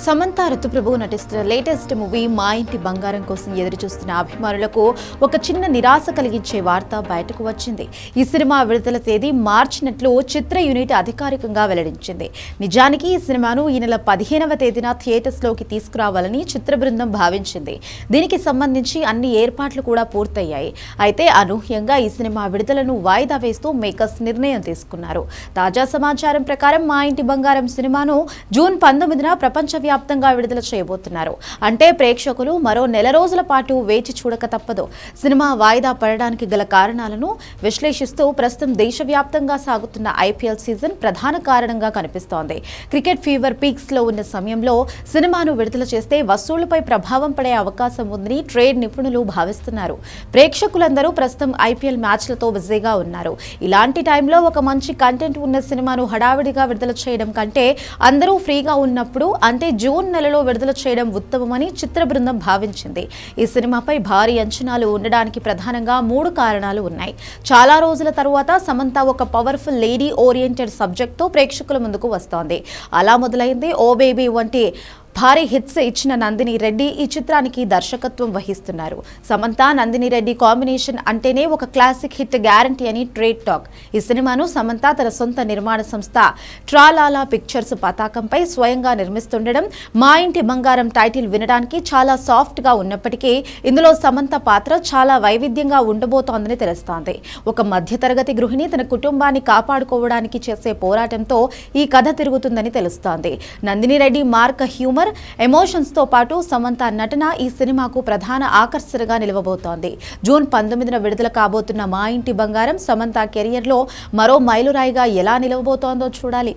సమంత ఋతుప్రభు నటిస్తున్న latest movie మా ఇంటి బంగారం కోసం ఎదురు చూస్తున్న అభిమానులకు ఒక చిన్న నిరాశ కలిగించే వార్త బయటకు వచ్చింది. ఈ సినిమా విడుదల తేదీ మార్చినట్లు చిత్ర యూనిట్ అధికారికంగా వెల్లడించింది. నిజానికి ఈ సినిమాను ఈ నెల 15వ తేదీన థియేటర్స్లోకి తీసుకురావాలని చిత్ర బృందం భావించింది. దీనికి సంబంధించి అన్ని ఏర్పాట్లు కూడా పూర్తయ్యాయి. అయితే అనూహ్యంగా ఈ సినిమా విడుదలను వాయిదా వేస్తూ మేకర్స్ నిర్ణయం తీసుకున్నారు. తాజా సమాచారం ప్రకారం మా ఇంటి బంగారం సినిమాను జూన్ 19న ప్రపంచవ్యాప్తంగా విడుదల చేయబోతున్నారు. అంటే ప్రేక్షకులు మరో నెల రోజుల పాటు వేచి చూడక తప్పదు. సినిమా వాయిదా పడడానికి గల కారణాలను విశ్లేషిస్తూ ప్రస్తుతం దేశవ్యాప్తంగా సాగుతున్న ఐపీఎల్ సీజన్ ప్రధాన కారణంగా కనిపిస్తోంది. క్రికెట్ ఫీవర్ పీక్స్ లో ఉన్న సమయంలో సినిమాను విడుదల చేస్తే వసూళ్లపై ప్రభావం పడే అవకాశం ఉందని ట్రేడ్ నిపుణులు భావిస్తున్నారు. ప్రేక్షకులందరూ ప్రస్తుతం ఐపీఎల్ మ్యాచ్లతో బిజీగా ఉన్నారు. ఇలాంటి టైంలో ఒక మంచి కంటెంట్ ఉన్న సినిమాను హడావిడిగా విడుదల చేయడం కంటే అందరూ ఫ్రీగా ఉన్నప్పుడు అంటే జూన్ నెలలో విడుదల చేయడం ఉత్తమమని చిత్ర బృందం భావించింది. ఈ సినిమాపై భారీ అంచనాలు ఉండడానికి ప్రధానంగా 3 కారణాలు ఉన్నాయి. చాలా రోజుల తరువాత సమంత ఒక పవర్ఫుల్ లేడీ ఓరియంటెడ్ సబ్జెక్ట్తో ప్రేక్షకుల ముందుకు వస్తోంది. అలా మొదలైంది ఓ బేబీ వంటి భారీ హిట్స్ ఇచ్చిన నందిని రెడ్డి ఈ చిత్రానికి దర్శకత్వం వహిస్తున్నారు. సమంత నందిని రెడ్డి కాంబినేషన్ అంటేనే ఒక క్లాసిక్ హిట్ గ్యారంటీ అని ట్రేడ్ టాక్. ఈ సినిమాను సమంత తన సొంత నిర్మాణ సంస్థ ట్రాలాలా పిక్చర్స్ పతాకంపై స్వయంగా నిర్మిస్తుండడం, మా ఇంటి బంగారం టైటిల్ వినడానికి చాలా సాఫ్ట్ గా ఉన్నప్పటికీ ఇందులో సమంత పాత్ర చాలా వైవిధ్యంగా ఉండబోతోందని తెలుస్తోంది. ఒక మధ్యతరగతి గృహిణి తన కుటుంబాన్ని కాపాడుకోవడానికి చేసే పోరాటంతో ఈ కథ తిరుగుతుందని తెలుస్తోంది. Nandini Reddy mark humour emotions తో పాటు సమంత నటన ఈ సినిమాకు ప్రధాన ఆకర్షణగా నిలవబోతోంది. జూన్ 19న విడుదల కాబోతున్న మా ఇంటి బంగారం సమంత కెరియర్ లో మరో మైలురాయిగా ఎలా నిలవబోతోందో చూడాలి.